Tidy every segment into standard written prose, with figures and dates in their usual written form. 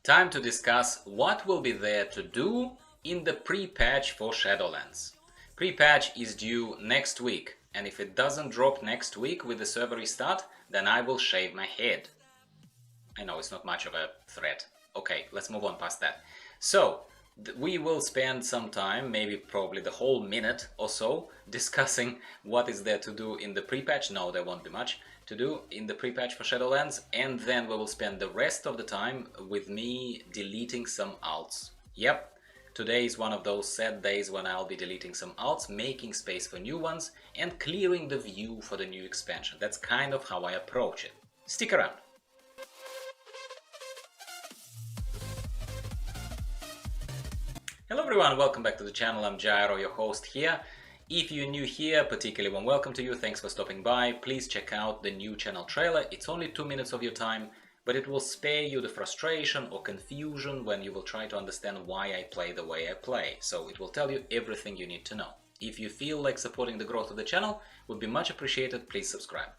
Time to discuss what will be there to do in the pre-patch for Shadowlands. Pre-patch is due next week, and if it doesn't drop next week with the server restart, then I will shave my head. I know it's not much of a threat. Okay, let's move on past that. So, we will spend some time, maybe probably the whole minute or so, discussing what is there to do in the pre-patch. No, there won't be much to do in the pre-patch for Shadowlands, and then we will spend the rest of the time with me deleting some alts. Yep, today is one of those sad days when I'll be deleting some alts, making space for new ones, and clearing the view for the new expansion. That's kind of how I approach it. Stick around. Hello everyone, welcome back to the channel. I'm Gyro, your host here. If you're new here, particularly warm welcome to you. Thanks for stopping by. Please check out the new channel trailer. It's only 2 minutes of your time, but it will spare you the frustration or confusion when you will try to understand why I play the way I play. So it will tell you everything you need to know. If you feel like supporting the growth of the channel, would be much appreciated. Please subscribe.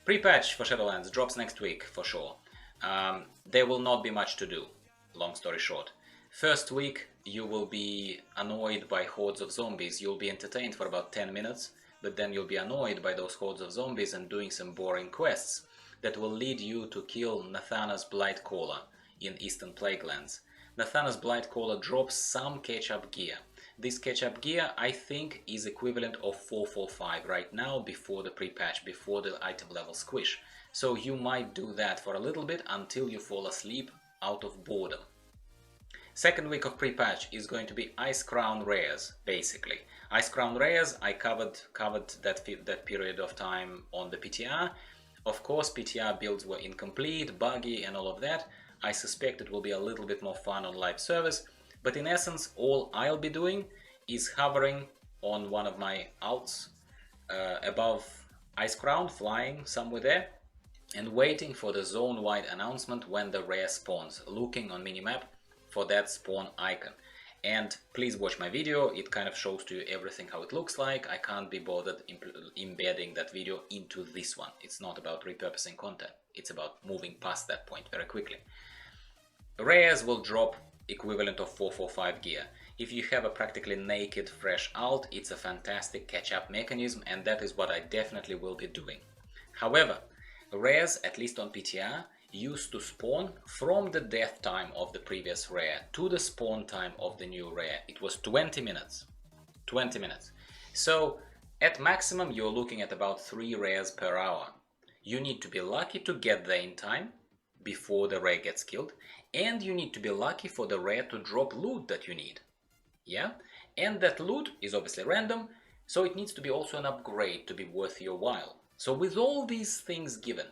Pre-patch for Shadowlands drops next week for sure. There will not be much to do, long story short. First week, you will be annoyed by hordes of zombies. You'll be entertained for about 10 minutes, but then you'll be annoyed by those hordes of zombies and doing some boring quests that will lead you to kill Nathana's Blightcaller in Eastern Plaguelands. Nathana's Blightcaller drops some catch-up gear. This catch-up gear, I think, is equivalent of 445 right now before the pre-patch, before the item level squish. So you might do that for a little bit until you fall asleep out of boredom. Second week of pre-patch is going to be Ice Crown Rares, basically. Ice Crown Rares, I covered that period of time on the PTR. Of course, PTR builds were incomplete, buggy and all of that. I suspect it will be a little bit more fun on live service, but in essence, all I'll be doing is hovering on one of my alts above Ice Crown, flying somewhere there, and waiting for the zone-wide announcement when the rare spawns, looking on minimap for that spawn icon. And please watch my video, it kind of shows to you everything how it looks like. I can't be bothered embedding that video into this one. It's not about repurposing content, it's about moving past that point very quickly. Rares will drop equivalent of 445 gear. If you have a practically naked fresh alt, it's a fantastic catch-up mechanism, and that is what I definitely will be doing. However, rares, at least on PTR, used to spawn from the death time of the previous rare to the spawn time of the new rare. It was 20 minutes. 20 minutes. So at maximum you're looking at about 3 rares per hour. You need to be lucky to get there in time before the rare gets killed, and you need to be lucky for the rare to drop loot that you need. Yeah? And that loot is obviously random, so it needs to be also an upgrade to be worth your while. So with all these things given,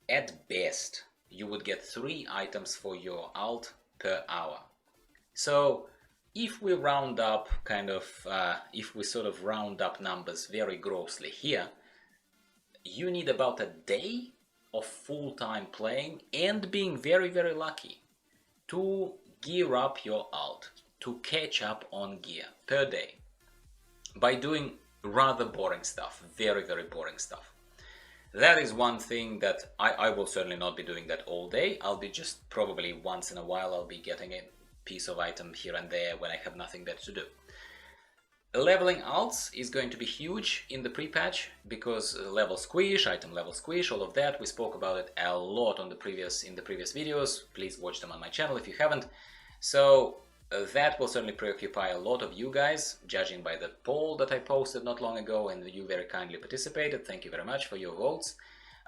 at best, you would get 3 items for your alt per hour. So if we round up if we sort of round up numbers very grossly here, you need about a day of full-time playing and being very, very lucky to gear up your alt, to catch up on gear per day by doing rather boring stuff, very, very boring stuff. That is one thing that I will certainly not be doing that all day. I'll be just probably once in a while I'll be getting a piece of item here and there when I have nothing better to do. Leveling alts is going to be huge in the pre-patch because level squish, item level squish, all of that, we spoke about it a lot on in the previous videos. Please watch them on my channel if you haven't. So that will certainly preoccupy a lot of you guys, judging by the poll that I posted not long ago, and you very kindly participated. Thank you very much for your votes.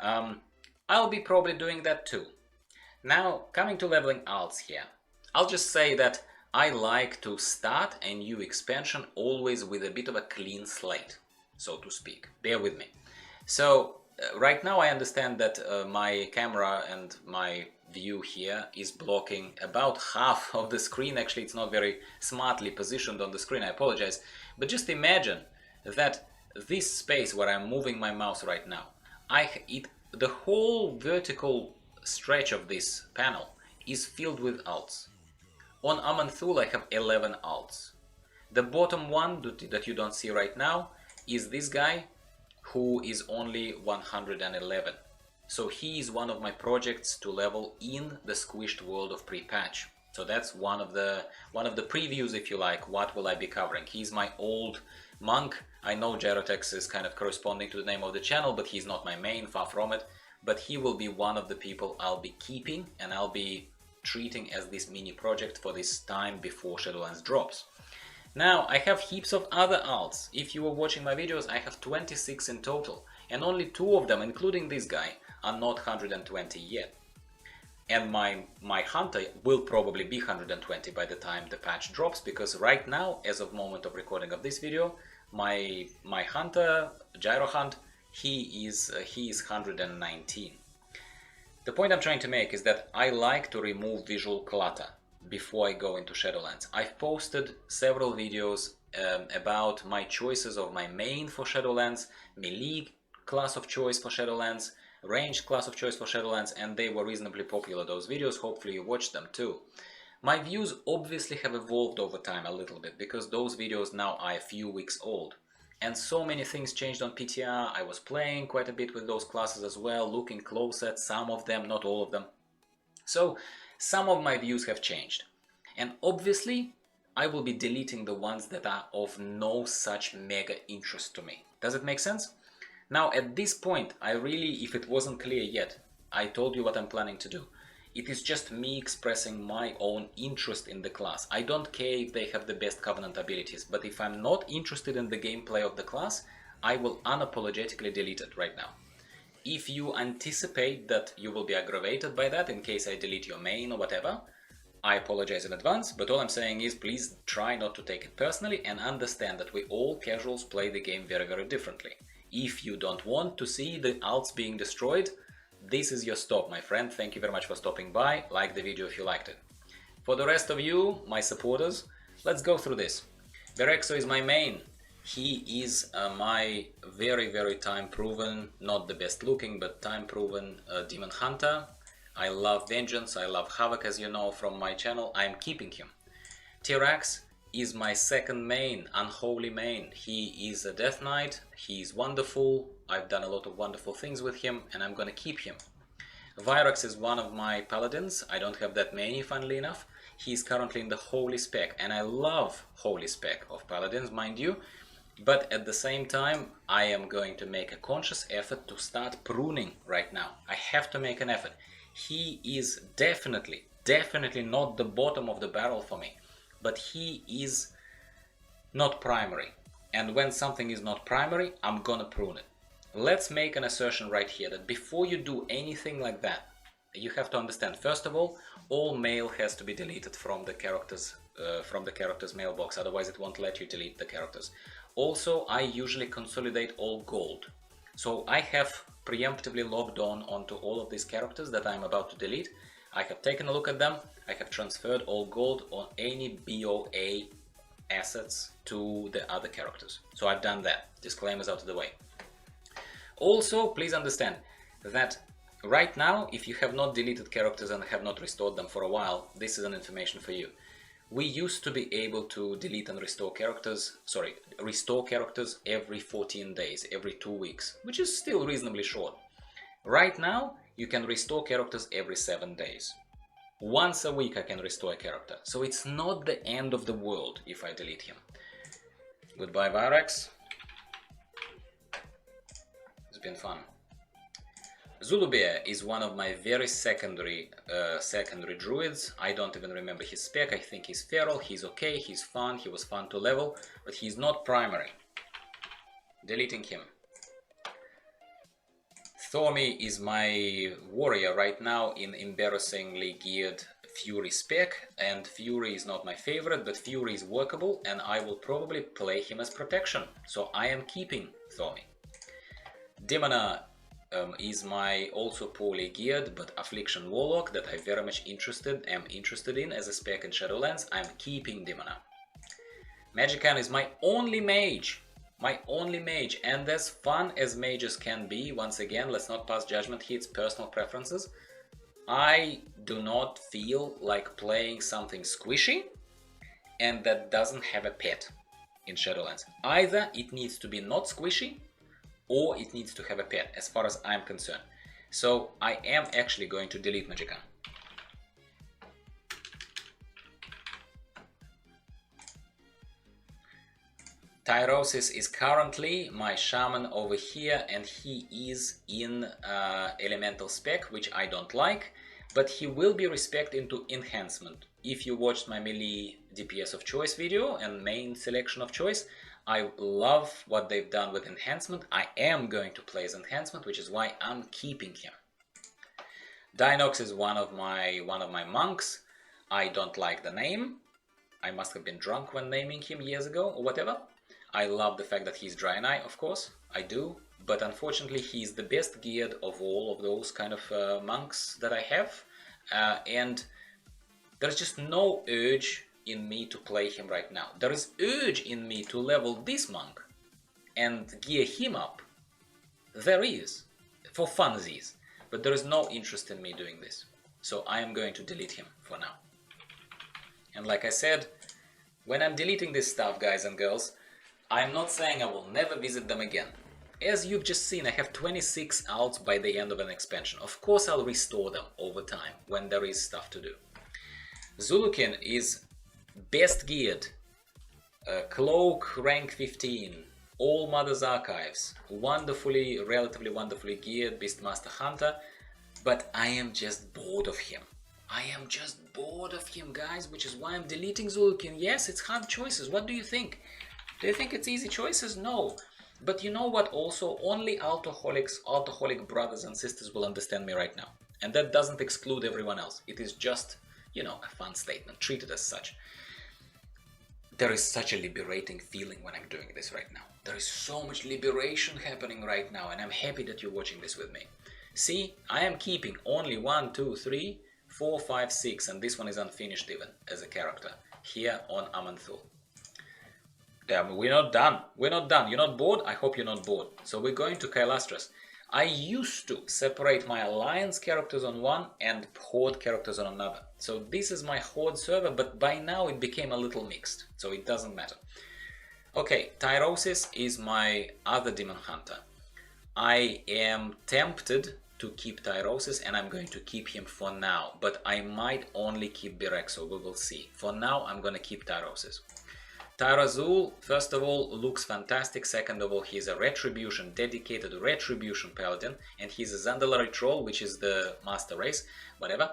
I'll be probably doing that too. Now, coming to leveling alts here, I'll just say that I like to start a new expansion always with a bit of a clean slate, so to speak. Bear with me. So, right now I understand that my camera and my view here is blocking about half of the screen. Actually, it's not very smartly positioned on the screen, I apologize. But just imagine that this space where I'm moving my mouse right now, the whole vertical stretch of this panel is filled with alts. On Amanthul I have 11 alts. The bottom one that you don't see right now is this guy, who is only 111. So he is one of my projects to level in the squished world of pre-patch. So that's one of the previews, if you like. What will I be covering? He's my old monk. I know Gyrotex is kind of corresponding to the name of the channel, but he's not my main, far from it. But he will be one of the people I'll be keeping and I'll be treating as this mini project for this time before Shadowlands drops. Now, I have heaps of other alts. If you were watching my videos, I have 26 in total, and only 2 of them, including this guy, are not 120 yet. And my hunter will probably be 120 by the time the patch drops, because right now, as of moment of recording of this video, my hunter, Gyro Hunt, he is 119. The point I'm trying to make is that I like to remove visual clutter before I go into Shadowlands. I've posted several videos about my choices of my main for Shadowlands, melee class of choice for Shadowlands, ranged class of choice for Shadowlands, and they were reasonably popular, those videos. Hopefully you watched them too. My views obviously have evolved over time a little bit, because those videos now are a few weeks old. And so many things changed on PTR. I was playing quite a bit with those classes as well, looking close at some of them, not all of them. So some of my views have changed. And obviously, I will be deleting the ones that are of no such mega interest to me. Does it make sense? Now, at this point, I really, if it wasn't clear yet, I told you what I'm planning to do. It is just me expressing my own interest in the class. I don't care if they have the best Covenant abilities, but if I'm not interested in the gameplay of the class, I will unapologetically delete it right now. If you anticipate that you will be aggravated by that in case I delete your main or whatever, I apologize in advance, but all I'm saying is please try not to take it personally and understand that we all casuals play the game very, very differently. If you don't want to see the alts being destroyed, this is your stop, my friend. Thank you very much for stopping by. Like the video if you liked it. For the rest of you, my supporters, let's go through this. Berexo is my main. He is my very, very time-proven, not the best looking, but time-proven demon hunter. I love Vengeance, I love Havoc, as you know from my channel. I am keeping him. Tyrax is my second main, Unholy main. He is a Death Knight, he is wonderful, I've done a lot of wonderful things with him, and I'm gonna keep him. Vyrax is one of my paladins. I don't have that many, funnily enough. He's currently in the Holy spec, and I love Holy spec of paladins, mind you. But at the same time, I am going to make a conscious effort to start pruning right now. I have to make an effort. He is definitely not the bottom of the barrel for me, but he is not primary. And when something is not primary, I'm gonna prune it. Let's make an assertion right here that before you do anything like that, you have to understand, first of all mail has to be deleted from the character's mailbox, otherwise it won't let you delete the characters. Also, I usually consolidate all gold. So I have preemptively logged on onto all of these characters that I'm about to delete. I have taken a look at them. I have transferred all gold on any BOA assets to the other characters. So I've done that. Disclaimers out of the way. Also, please understand that right now, if you have not deleted characters and have not restored them for a while, this is an information for you. We used to be able to delete and restore characters, every 14 days, every 2 weeks, which is still reasonably short. Right now, you can restore characters every 7 days. Once a week I can restore a character, so it's not the end of the world if I delete him. Goodbye, Vyrax. It's been fun. Zulubear is one of my very secondary druids. I don't even remember his spec. I think he's feral, he's okay, he's fun, he was fun to level, but he's not primary. Deleting him. Thormy is my warrior right now in embarrassingly geared Fury spec, and Fury is not my favorite, but Fury is workable and I will probably play him as protection, so I am keeping Thormy. Demona is my also poorly geared but Affliction Warlock that I very much am interested in as a spec in Shadowlands. I'm keeping Demona. Magican is my only mage, and as fun as mages can be, once again, let's not pass judgment here, it's personal preferences. I do not feel like playing something squishy and that doesn't have a pet in Shadowlands. Either it needs to be not squishy or it needs to have a pet, as far as I'm concerned. So I am actually going to delete Magicka. Tyrosis is currently my shaman over here, and he is in elemental spec, which I don't like, but he will be respec into enhancement. If you watched my melee DPS of choice video and main selection of choice, I love what they've done with enhancement. I am going to play as enhancement, which is why I'm keeping him. Dinox is one of my monks. I don't like the name. I must have been drunk when naming him years ago or whatever. I love the fact that he's Dry and Eye, of course, I do, but unfortunately he's the best geared of all of those kind of monks that I have, and there's just no urge in me to play him right now. There is urge in me to level this monk and gear him up. There is, for funsies, but there is no interest in me doing this. So I am going to delete him for now. And like I said, when I'm deleting this stuff, guys and girls, I'm not saying I will never visit them again. As you've just seen, I have 26 alts by the end of an expansion. Of course I'll restore them over time when there is stuff to do. Zulukin is best geared, cloak rank 15, all Mother's Archives, relatively wonderfully geared Beastmaster Hunter, but I am just bored of him. I am just bored of him, guys, which is why I'm deleting Zulukin. Yes, it's hard choices. What do you think? Do you think it's easy choices? No. But you know what also? Only altoholic brothers and sisters will understand me right now. And that doesn't exclude everyone else. It is just, you know, a fun statement. Treat it as such. There is such a liberating feeling when I'm doing this right now. There is so much liberation happening right now, and I'm happy that you're watching this with me. See, I am keeping only 1, 2, 3, 4, 5, 6, and this one is unfinished even as a character here on Amanthul. We're not done. We're not done. You're not bored? I hope you're not bored. So we're going to Kailastras. I used to separate my Alliance characters on one and Horde characters on another. So this is my Horde server, but by now it became a little mixed. So it doesn't matter. Okay, Tyrosis is my other Demon Hunter. I am tempted to keep Tyrosis, and I'm going to keep him for now. But I might only keep Birek, so we will see. For now, I'm going to keep Tyrosis. Tyrazul, first of all, looks fantastic. Second of all, he's a Retribution, dedicated Retribution Paladin, and he's a Zandalari Troll, which is the master race, whatever.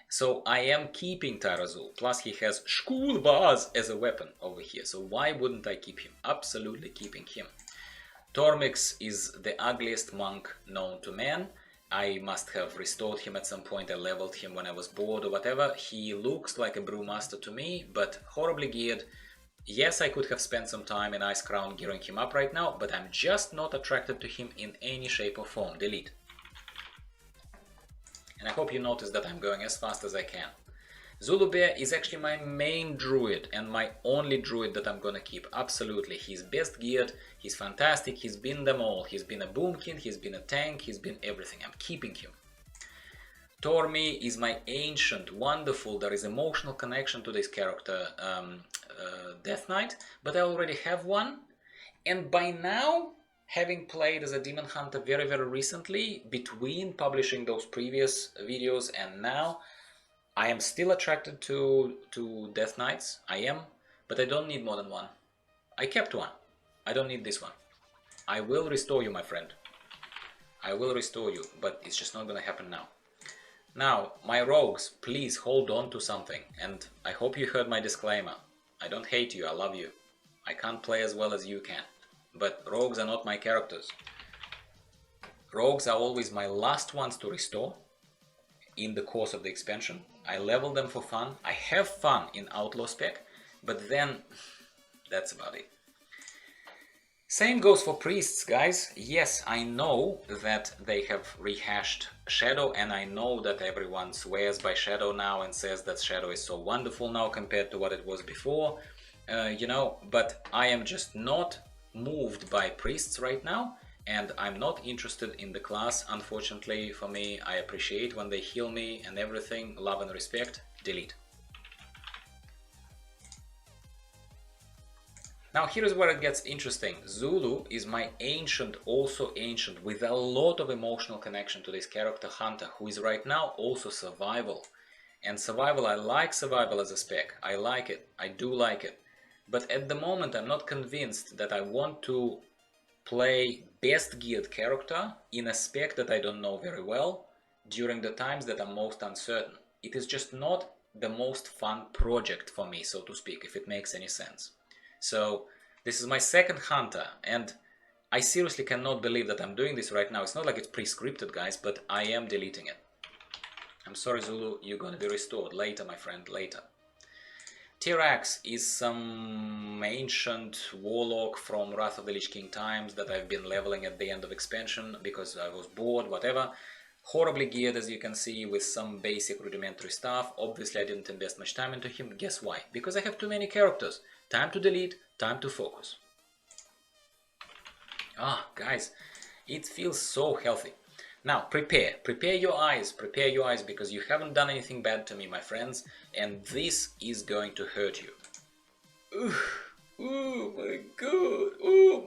So I am keeping Tyrazul. Plus he has Shkulvaz as a weapon over here, so why wouldn't I keep him? Absolutely keeping him. Tormix is the ugliest monk known to man. I must have restored him at some point. I leveled him when I was bored or whatever. He looks like a Brewmaster to me, but horribly geared. Yes, I could have spent some time in Ice Crown gearing him up right now, but I'm just not attracted to him in any shape or form. Delete. And I hope you notice that I'm going as fast as I can. Zulu Bear is actually my main druid and my only druid that I'm gonna keep. Absolutely. He's best geared, he's fantastic, he's been them all. He's been a boomkin, he's been a tank, he's been everything. I'm keeping him. Tormi is my ancient, wonderful, there is emotional connection to this character, Death Knight, but I already have one, and by now, having played as a Demon Hunter very recently, between publishing those previous videos and now, I am still attracted to Death Knights, I am, but I don't need more than one. I kept one, I don't need this one. I will restore you, my friend. I will restore you, but it's just not gonna happen now. Now, my rogues, please hold on to something, and I hope you heard my disclaimer. I don't hate you, I love you. I can't play as well as you can, but rogues are not my characters. Rogues are always my last ones to restore in the course of the expansion. I level them for fun. I have fun in Outlaw spec, but then that's about it. Same goes for priests, guys. Yes, I know that they have rehashed Shadow, and I know that everyone swears by Shadow now and says that Shadow is so wonderful now compared to what it was before, you know, but I am just not moved by priests right now, and I'm not interested in the class, unfortunately for me. I appreciate when they heal me and everything, love and respect. Delete. Now here is where it gets interesting. Zulu is my ancient, also ancient, with a lot of emotional connection to this character Hunter, who is right now also survival. And survival, I like survival as a spec. I like it. I do like it. But at the moment I'm not convinced that I want to play best geared character in a spec that I don't know very well during the times that I'm most uncertain. It is just not the most fun project for me, so to speak, if it makes any sense. So this is my second Hunter, and I seriously cannot believe that I'm doing this right now. It's not like it's pre-scripted, guys, but I am deleting it. I'm sorry, Zulu, you're gonna be restored later, my friend, later. T-Rex is some ancient warlock from Wrath of the Lich King times that I've been leveling at the end of expansion because I was bored, whatever. Horribly geared, as you can see, with some basic rudimentary stuff. Obviously I didn't invest much time into him. Guess why? Because I have too many characters. Time to delete, time to focus. Ah, guys, it feels so healthy. Now, prepare your eyes, because you haven't done anything bad to me, my friends, and this is going to hurt you. Oh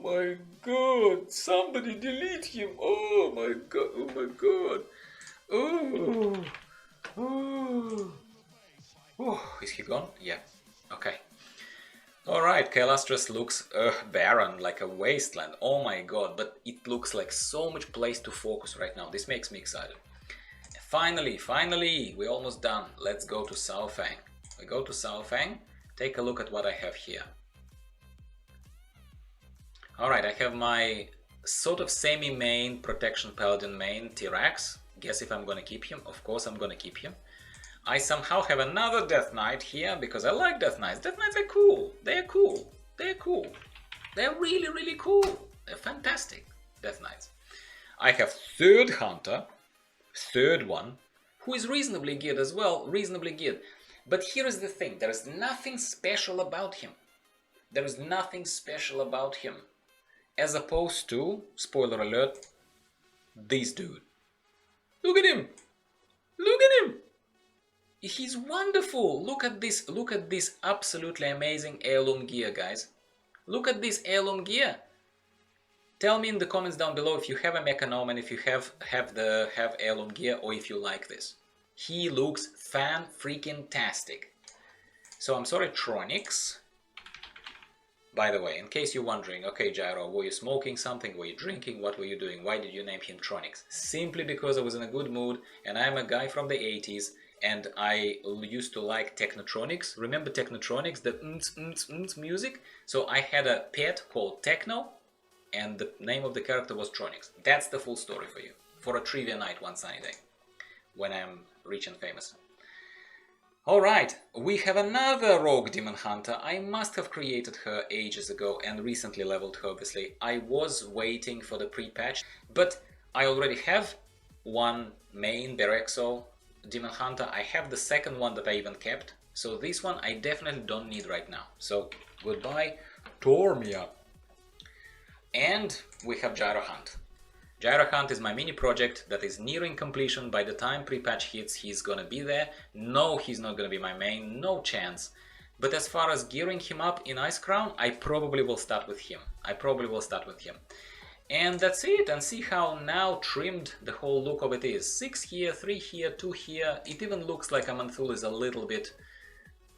my god, somebody delete him, oh my god, is he gone? Yeah, okay. Alright, Kael'Astras looks barren, like a wasteland. Oh my god, but it looks like so much place to focus right now. This makes me excited. Finally, we're almost done. Let's go to Saurfang. We go to Saurfang. Take a look at what I have here. Alright, I have my sort of semi-main protection paladin main T-Rex. Guess if I'm gonna keep him? Of course I'm gonna keep him. I somehow have another Death Knight here because I like Death Knights. Death Knights are cool. They're cool. They're cool. They're really, really cool. They're fantastic, Death Knights. I have third Hunter, third one, who is reasonably geared as well, reasonably geared. But here is the thing, there is nothing special about him. There is nothing special about him. As opposed to, spoiler alert, this dude. Look at him! Look at him! He's wonderful! Look at this absolutely amazing heirloom gear, guys. Look at this heirloom gear. Tell me in the comments down below if you have a Mechanome and if you have heirloom gear or if you like this. He looks fan-freaking-tastic. So I'm sorry, Tronics. By the way, in case you're wondering, okay, Gyro, were you smoking something? Were you drinking? What were you doing? Why did you name him Tronics? Simply because I was in a good mood and I'm a guy from the 80s. And I used to like Technotronics. Remember Technotronics, the music? So I had a pet called Techno, and the name of the character was Tronics. That's the full story for you. For a trivia night one sunny day, when I'm rich and famous. Alright, we have another rogue demon hunter. I must have created her ages ago and recently leveled her, obviously. I was waiting for the pre-patch, but I already have one main Berexo Demon Hunter. I have the second one that I even kept, so this one I definitely don't need right now. So goodbye, Tormia. And we have Gyro Hunt. Gyro Hunt is my mini project that is nearing completion. By the time pre-patch hits, he's gonna be there. No, he's not gonna be my main, no chance. But as far as gearing him up in Ice Crown, I probably will start with him. And that's it, and see how now trimmed the whole look of it is. 6 here, 3 here, 2 here. It even looks like Amanthul is a little bit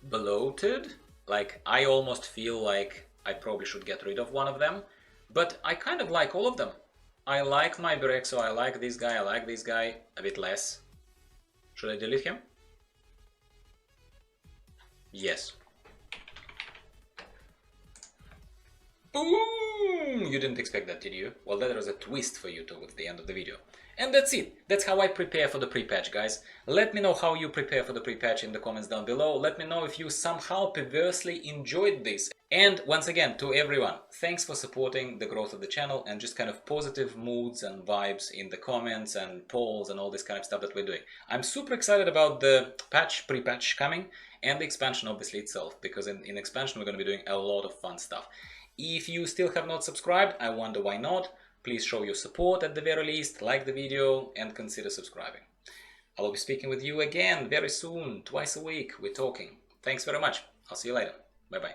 bloated. Like, I almost feel like I probably should get rid of one of them. But I kind of like all of them. I like my Berexo, I like this guy, a bit less. Should I delete him? Yes. Boom! You didn't expect that, did you? Well, there is a twist for you towards the end of the video. And that's it. That's how I prepare for the pre-patch, guys. Let me know how you prepare for the pre-patch in the comments down below. Let me know if you somehow perversely enjoyed this. And once again, to everyone, thanks for supporting the growth of the channel and just kind of positive moods and vibes in the comments and polls and all this kind of stuff that we're doing. I'm super excited about the patch, pre-patch coming, and the expansion obviously itself, because in expansion we're going to be doing a lot of fun stuff. If you still have not subscribed, I wonder why not. Please show your support at the very least, like the video and consider subscribing. I will be speaking with you again very soon, twice a week, we're talking. Thanks very much. I'll see you later. Bye bye.